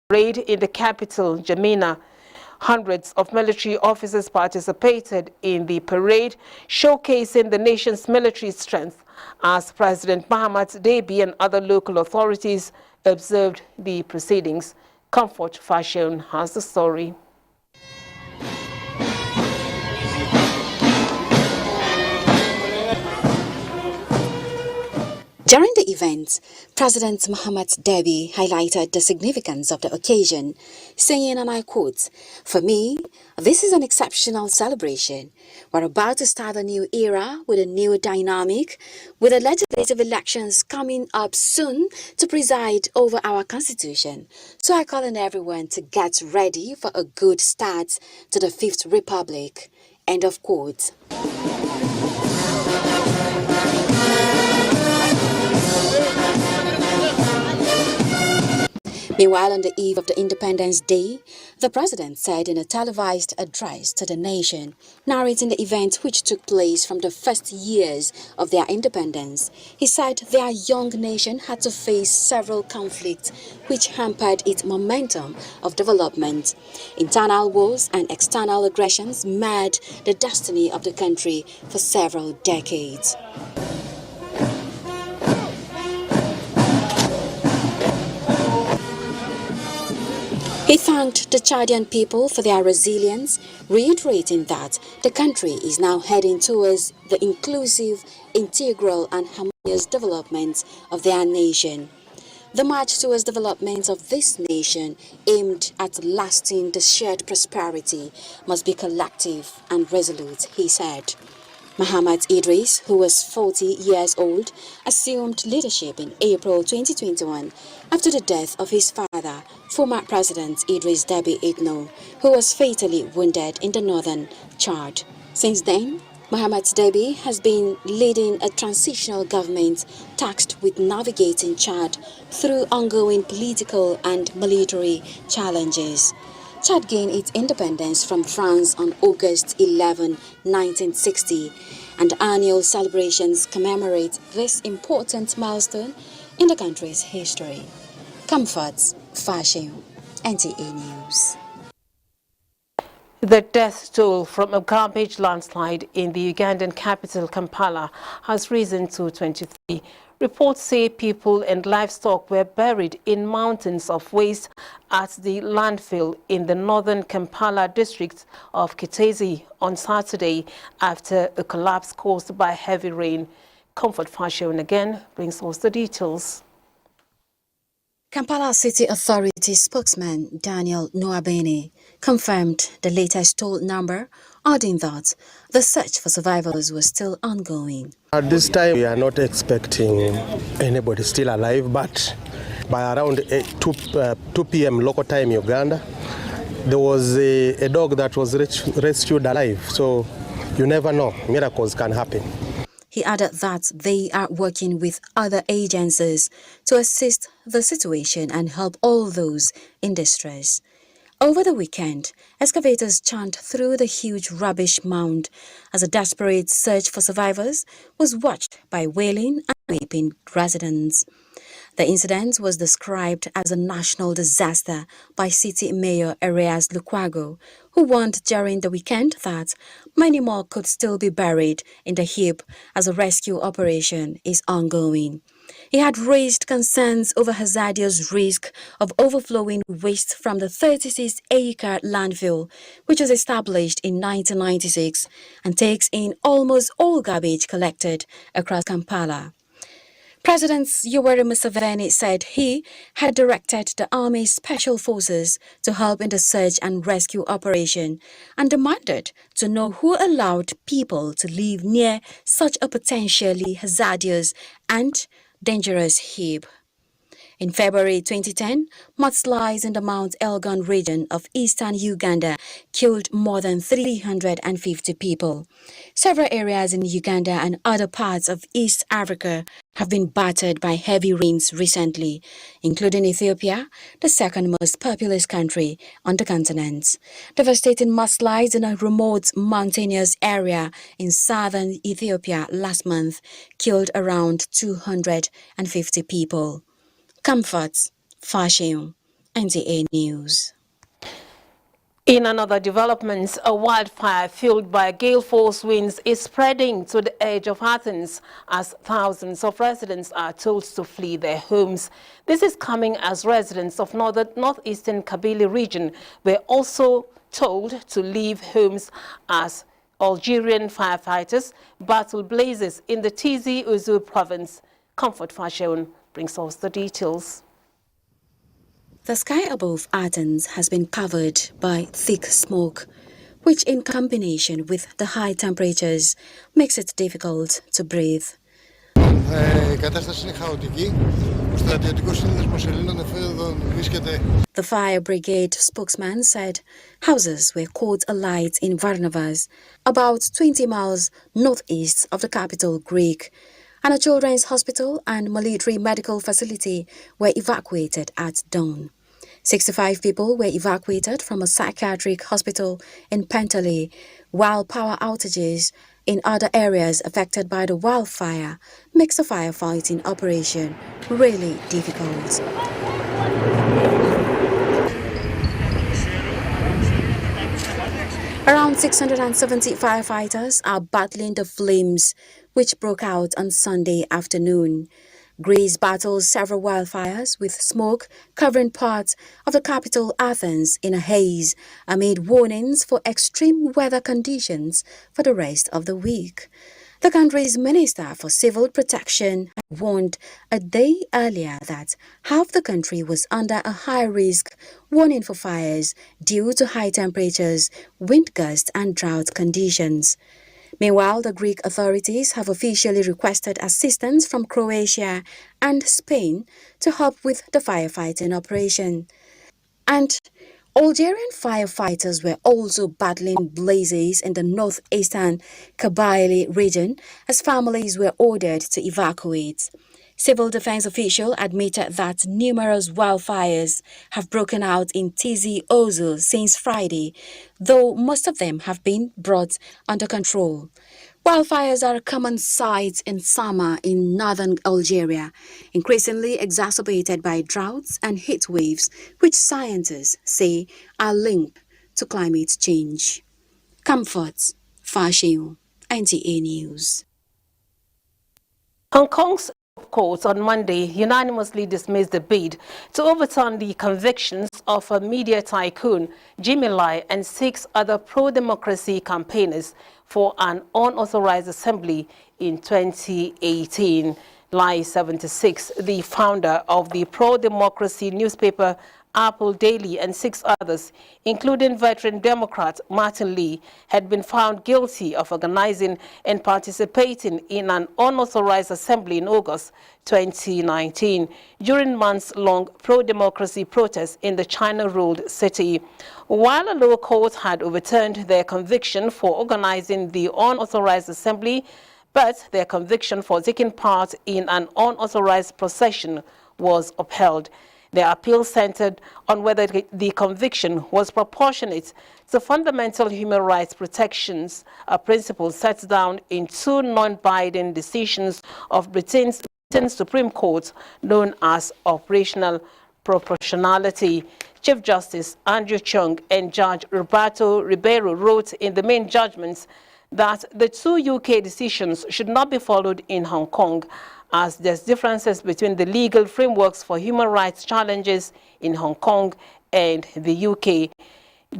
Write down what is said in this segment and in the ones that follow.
parade in the capital, Jamina. Hundreds of military officers participated in the parade, showcasing the nation's military strength, as President Debby and other local authorities observed the proceedings. Comfort Fashion has the story. During the event, President Debby highlighted the significance of the occasion, saying, and I quote, "For me, this is an exceptional celebration. We're about to start a new era with a new dynamic, with the legislative elections coming up soon to preside over our constitution. So I call on everyone to get ready for a good start to the Fifth Republic." End of quote. Meanwhile, on the eve of the Independence Day, the president said in a televised address to the nation, narrating the event which took place from the first years of their independence, he said their young nation had to face several conflicts which hampered its momentum of development. Internal wars and external aggressions marred the destiny of the country for several decades. He thanked the Chadian people for their resilience, reiterating that the country is now heading towards the inclusive, integral and harmonious development of their nation. The march towards development of this nation, aimed at lasting the shared prosperity, must be collective and resolute, he said. Muhammad Idris, who was 40 years old, assumed leadership in April 2021 after the death of his father, former President Idris Debby Itno, who was fatally wounded in the northern Chad. Since then, Muhammad Debby has been leading a transitional government tasked with navigating Chad through ongoing political and military challenges. Chad gained its independence from France on August 11, 1960, and annual celebrations commemorate this important milestone in the country's history. Comforts, Fashion, NTA News. The death toll from a garbage landslide in the Ugandan capital, Kampala, has risen to 23. Reports say people and livestock were buried in mountains of waste at the landfill in the northern Kampala district of Kitezi on Saturday after a collapse caused by heavy rain. Comfort Fashion again brings us the details. Kampala City Authority spokesman Daniel Nwabene confirmed the latest toll number, adding that the search for survivors was still ongoing. At this time, we are not expecting anybody still alive, but by around 2 p.m. local time Uganda, there was a dog that was rescued alive. So you never know, miracles can happen. He added that they are working with other agencies to assist the situation and help all those in distress. Over the weekend, excavators churned through the huge rubbish mound as a desperate search for survivors was watched by wailing and weeping residents. The incident was described as a national disaster by City Mayor Arias Lukwago, who warned during the weekend that many more could still be buried in the heap as a rescue operation is ongoing. He had raised concerns over hazardous risk of overflowing waste from the 36-acre landfill, which was established in 1996 and takes in almost all garbage collected across Kampala. President Yoweri Museveni said he had directed the Army's Special Forces to help in the search and rescue operation and demanded to know who allowed people to live near such a potentially hazardous and dangerous heap. In February 2010, mudslides in the Mount Elgon region of eastern Uganda killed more than 350 people. Several areas in Uganda and other parts of East Africa have been battered by heavy rains recently, including Ethiopia, the second most populous country on the continent. Devastating mudslides in a remote mountainous area in southern Ethiopia last month killed around 250 people. Comforts, Fashion, NTA News. In another development, a wildfire fueled by gale force winds is spreading to the edge of Athens as thousands of residents are told to flee their homes. This is coming as residents of northeastern Kabylie region were also told to leave homes as Algerian firefighters battle blazes in the Tizi Ouzou province. Comfort Fashion brings us the details. The sky above Athens has been covered by thick smoke, which in combination with the high temperatures makes it difficult to breathe. The fire brigade spokesman said houses were caught alight in Varnavas, about 20 miles northeast of the capital Greek, and a children's hospital and military medical facility were evacuated at dawn. 65 people were evacuated from a psychiatric hospital in Pentale, while power outages in other areas affected by the wildfire makes the firefighting operation really difficult. Around 670 firefighters are battling the flames, which broke out on Sunday afternoon. Greece battles several wildfires with smoke covering parts of the capital Athens in a haze amid warnings for extreme weather conditions for the rest of the week. The country's Minister for Civil Protection warned a day earlier that half the country was under a high-risk warning for fires due to high temperatures, wind gusts and drought conditions. Meanwhile, the Greek authorities have officially requested assistance from Croatia and Spain to help with the firefighting operation. And Algerian firefighters were also battling blazes in the northeastern Kabylie region as families were ordered to evacuate. Civil defense officials admitted that numerous wildfires have broken out in Tizi Ouzou since Friday, though most of them have been brought under control. Wildfires are a common sight in summer in northern Algeria, increasingly exacerbated by droughts and heat waves, which scientists say are linked to climate change. Comfort Fashion, NTA News. Hong Kong's court on Monday unanimously dismissed the bid to overturn the convictions of a media tycoon, Jimmy Lai, and 6 other pro-democracy campaigners for an unauthorized assembly in 2018. Lai, 76, the founder of the pro-democracy newspaper Apple Daily, and 6 others, including veteran Democrat Martin Lee, had been found guilty of organizing and participating in an unauthorized assembly in August 2019 during months-long pro-democracy protests in the China-ruled city. While a lower court had overturned their conviction for organizing the unauthorized assembly, but their conviction for taking part in an unauthorized procession was upheld. Their appeal centered on whether the conviction was proportionate to fundamental human rights protections, a principle set down in 2 non-binding decisions of Britain's Supreme Court known as operational proportionality. Chief Justice Andrew Chung and Judge Roberto Ribeiro wrote in the main judgments that the 2 UK decisions should not be followed in Hong Kong, as there's differences between the legal frameworks for human rights challenges in Hong Kong and the UK.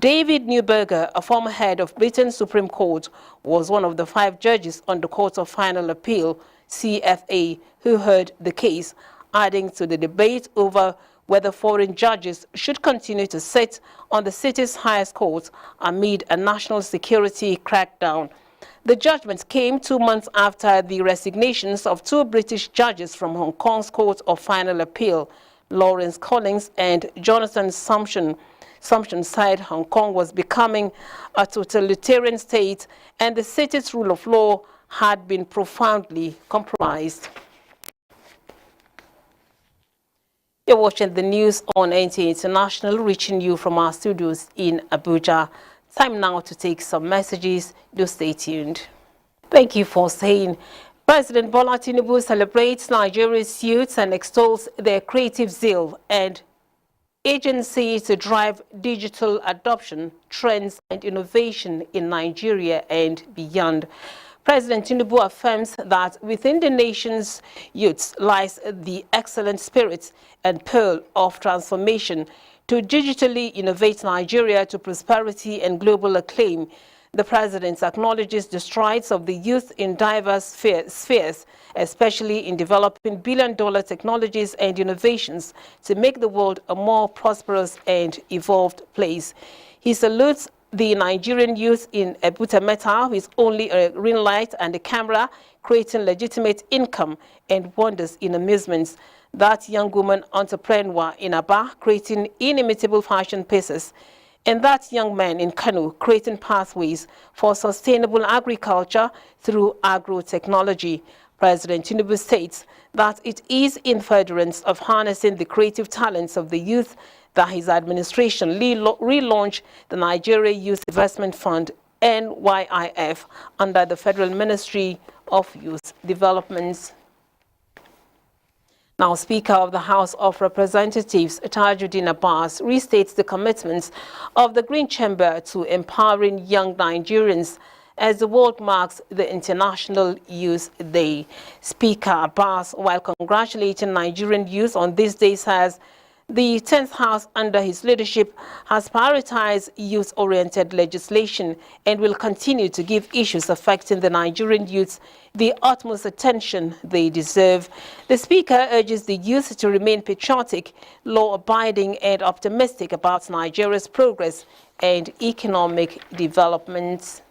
David Neuberger, a former head of Britain's Supreme Court, was one of the 5 judges on the Court of Final Appeal, CFA, who heard the case, adding to the debate over whether foreign judges should continue to sit on the city's highest court amid a national security crackdown. The judgment came 2 months after the resignations of 2 British judges from Hong Kong's Court of Final Appeal, Lawrence Collins and Jonathan Sumption. Sumption said Hong Kong was becoming a totalitarian state and the city's rule of law had been profoundly compromised. You're watching the news on NTA International, reaching you from our studios in Abuja. Time now to take some messages. Do stay tuned. Thank you for staying. President Bola Tinubu celebrates Nigeria's youths and extols their creative zeal and agency to drive digital adoption, trends and innovation in Nigeria and beyond. President Tinubu affirms that within the nation's youths lies the excellent spirit and pearl of transformation to digitally innovate Nigeria to prosperity and global acclaim. The president acknowledges the strides of the youth in diverse spheres, especially in developing billion-dollar technologies and innovations to make the world a more prosperous and evolved place. He salutes the Nigerian youth in Abuja with only a ring light and a camera, creating legitimate income and wonders in amusements. That young woman entrepreneur in Aba creating inimitable fashion pieces. And that young man in Kano creating pathways for sustainable agriculture through agro-technology. President Tinubu states that it is in furtherance of harnessing the creative talents of the youth that his administration relaunched the Nigeria Youth Investment Fund, NYIF, under the Federal Ministry of Youth Development. Now, Speaker of the House of Representatives, Tajuddin Abbas, restates the commitments of the Green Chamber to empowering young Nigerians as the world marks the International Youth Day. Speaker Abbas, while congratulating Nigerian youth on this day, says the 10th House under his leadership has prioritized youth-oriented legislation and will continue to give issues affecting the Nigerian youths the utmost attention they deserve. The Speaker urges the youth to remain patriotic, law-abiding and optimistic about Nigeria's progress and economic development.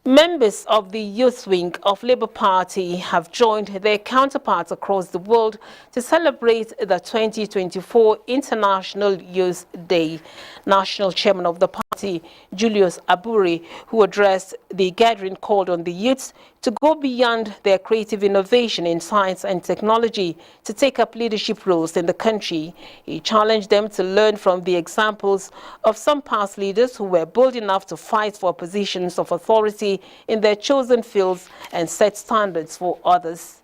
Members of the youth wing of Labour Party have joined their counterparts across the world to celebrate the 2024 International Youth Day. National Chairman of the party, Julius Aburi, who addressed the gathering, called on the youths to go beyond their creative innovation in science and technology to take up leadership roles in the country. He challenged them to learn from the examples of some past leaders who were bold enough to fight for positions of authority in their chosen fields and set standards for others.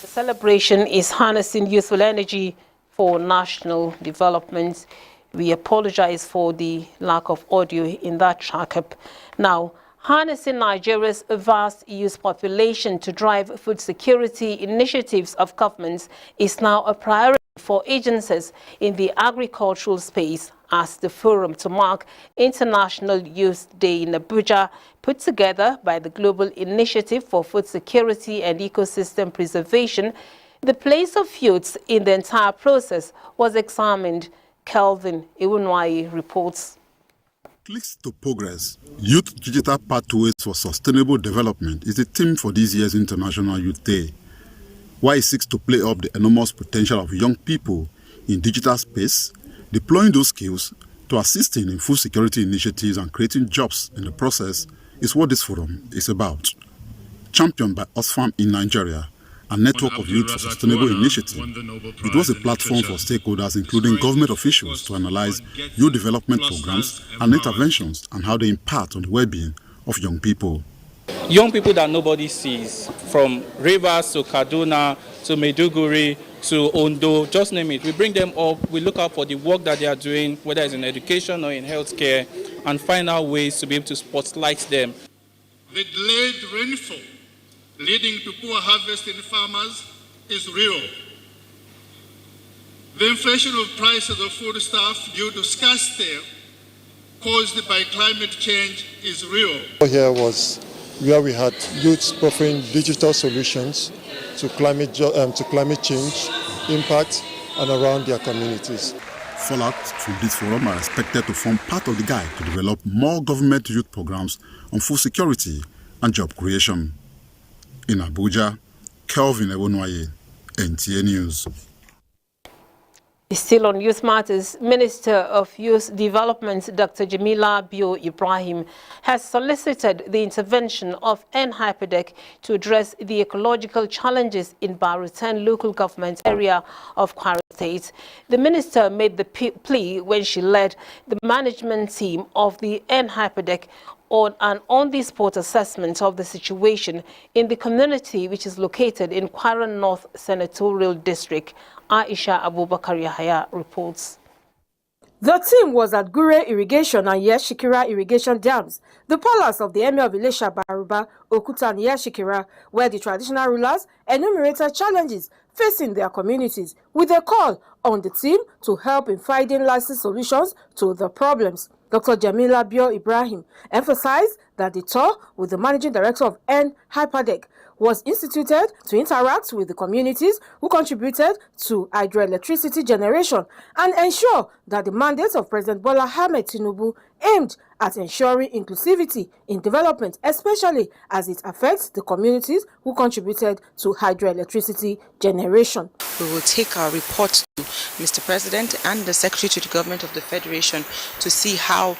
The celebration is harnessing youthful energy for national development. We apologize for the lack of audio in that track-up. Now, harnessing Nigeria's vast youth population to drive food security initiatives of governments is now a priority for agencies in the agricultural space, as the forum to mark International Youth Day in Abuja, put together by the Global Initiative for Food Security and Ecosystem Preservation. The place of youths in the entire process was examined. Kelvin Iwunwayi reports. Clicks to Progress, Youth Digital Pathways for Sustainable Development is the theme for this year's International Youth Day, where it seeks to play up the enormous potential of young people in digital space, deploying those skills to assisting in food security initiatives and creating jobs in the process is what this forum is about. Championed by Oxfam in Nigeria, a network of youth for sustainable initiative, it was a platform for stakeholders, including government officials, to analyze youth development programs and interventions and how they impact on the well-being of young people. Young people that nobody sees, from Rivers to Kaduna to Maiduguri to Ondo, just name it. We bring them up, we look out for the work that they are doing, whether it's in education or in healthcare, and find out ways to be able to spotlight them. The delayed rainfall leading to poor harvest in farmers is real. The inflation of prices of foodstuff due to scarcity caused by climate change is real. Here was where we had youths offering digital solutions to climate change impact and around their communities. Fallout from this forum are expected to form part of the guide to develop more government youth programs on food security and job creation. In Abuja, Kelvin Iwunwayi, NTA News. Still on youth matters, Minister of Youth Development Dr. Jamila Bio Ibrahim has solicited the intervention of NTAi to address the ecological challenges in Barutan local government area of Kwara State. The minister made the plea when she led the management team of the NTAi on an on-the-spot assessment of the situation in the community which is located in Kwara North Senatorial District. Aisha Abubakar Yahaya reports. The team was at Gure Irrigation and Yeshikira Irrigation Dams, the palace of the Emir of Ilesha Baruba, Okuta and Yeshikira, where the traditional rulers enumerated challenges facing their communities with a call on the team to help in finding lasting solutions to the problems. Dr. Jamila Bio Ibrahim emphasized that the tour with the managing director of NTAi was instituted to interact with the communities who contributed to hydroelectricity generation and ensure that the mandate of President Bola Ahmed Tinubu aimed at ensuring inclusivity in development, especially as it affects the communities who contributed to hydroelectricity generation. We will take our report to Mr. President and the Secretary to the Government of the Federation to see how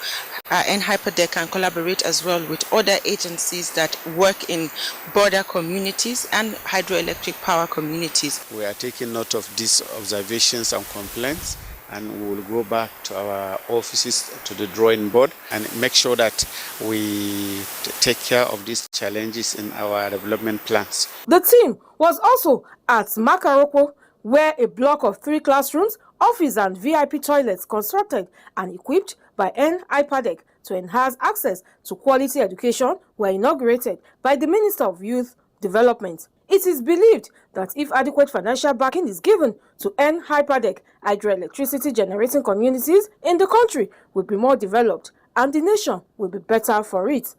NTAi can collaborate as well with other agencies that work in border communities and hydroelectric power communities. We are taking note of these observations and complaints, and we will go back to our offices, to the drawing board, and make sure that we take care of these challenges in our development plans. The team was also at Makaroko, where a block of 3 classrooms, office and VIP toilets constructed and equipped by NTAi to enhance access to quality education were inaugurated by the Minister of Youth Development. It is believed that if adequate financial backing is given to NTAi, hydroelectricity generating communities in the country will be more developed and the nation will be better for it.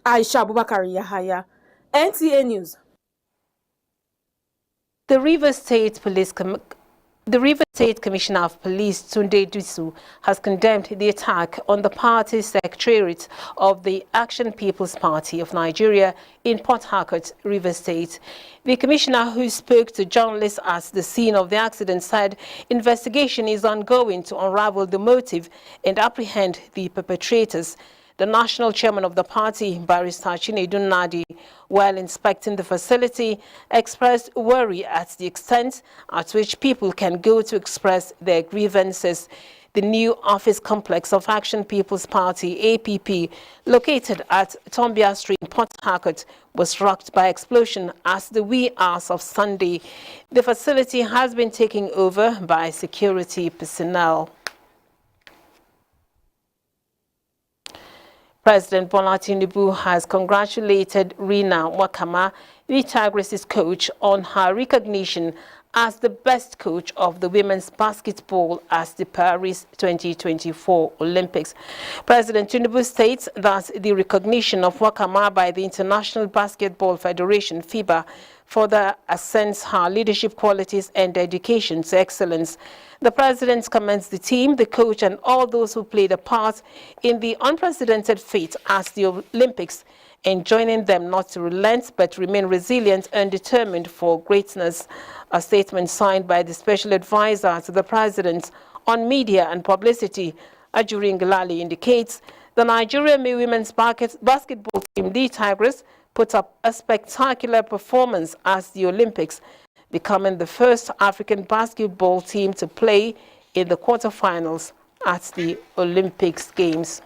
Aisha Abubakar Yahaya, NTA News. The River State Commissioner of Police, Tunde Dusu, has condemned the attack on the party secretariat of the Action People's Party of Nigeria in Port Harcourt, River State. The commissioner, who spoke to journalists at the scene of the accident, said investigation is ongoing to unravel the motive and apprehend the perpetrators. The national chairman of the party, Barrister Chinedu Nnadi, while inspecting the facility, expressed worry at the extent at which people can go to express their grievances. The new office complex of Action People's Party, APP, located at Tombia Street, Port Harcourt, was rocked by explosion at the wee hours of Sunday. The facility has been taken over by security personnel. President Bola Tinubu has congratulated Rina Wakama, the Tigresses coach, on her recognition as the best coach of the women's basketball at the Paris 2024 Olympics. President Tinubu states that the recognition of Wakama by the International Basketball Federation, FIBA, further ascends her leadership qualities and dedication to excellence. The president commends the team, the coach, and all those who played a part in the unprecedented feat at the Olympics, enjoining them not to relent but remain resilient and determined for greatness. A statement signed by the special advisor to the president on media and publicity, Ajuri Ngelale, indicates the Nigerian women's basketball team, the Tigers, put up a spectacular performance at the Olympics, becoming the first African basketball team to play in the quarterfinals at the Olympics Games.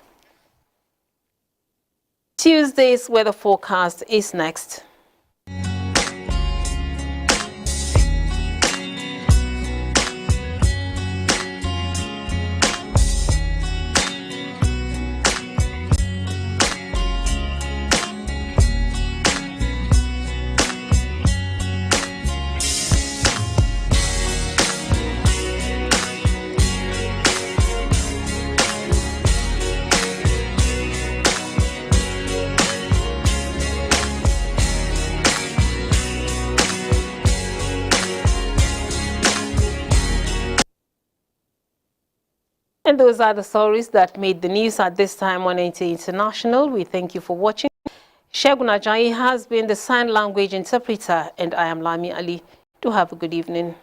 Tuesday's weather forecast is next. And those are the stories that made the news at this time on NTA International. We thank you for watching. Shegun Ajayi has been the sign language interpreter, and I am Lami Ali. Do have a good evening.